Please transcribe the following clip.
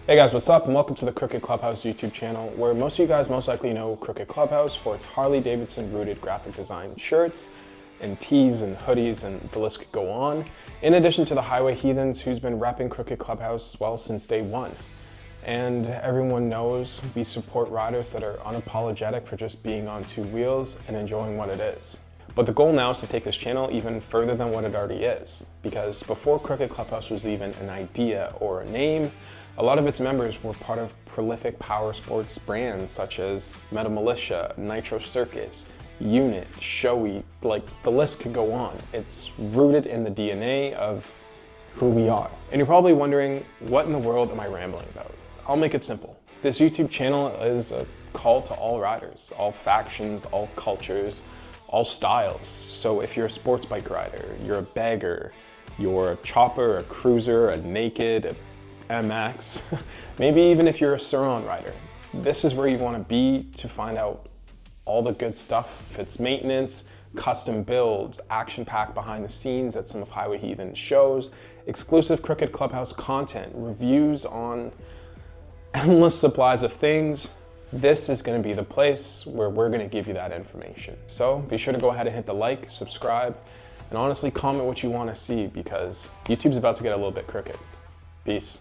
Hey guys, what's up? And welcome to the Crooked Clubhouse YouTube channel, where most of you guys most likely know Crooked Clubhouse for its Harley-Davidson rooted graphic design shirts and tees and hoodies, and the list could go on. In addition to the Highway Heathens, who's been repping Crooked Clubhouse well since day one. And everyone knows we support riders that are unapologetic for just being on two wheels and enjoying what it is. But the goal now is to take this channel even further than what it already is, because before Crooked Clubhouse was even an idea or a name, a lot of its members were part of prolific power sports brands such as Metal Militia, Nitro Circus, Unit, Shoei, like the list could go on. It's rooted in the DNA of who we are. And you're probably wondering, what in the world am I rambling about? I'll make it simple. This YouTube channel is a call to all riders, all factions, all cultures, all styles. So if you're a sports bike rider, you're a bagger, you're a chopper, a cruiser, a naked, a MX, maybe even if you're a Suron rider, this is where you want to be to find out all the good stuff. If it's maintenance, custom builds, action pack behind the scenes at some of Highway Heathen shows, exclusive Crooked Clubhouse content, reviews on endless supplies of things, this is going to be the place where we're going to give you that information. So be sure to go ahead and hit the like, subscribe, and honestly comment what you want to see, because YouTube's about to get a little bit crooked. Peace.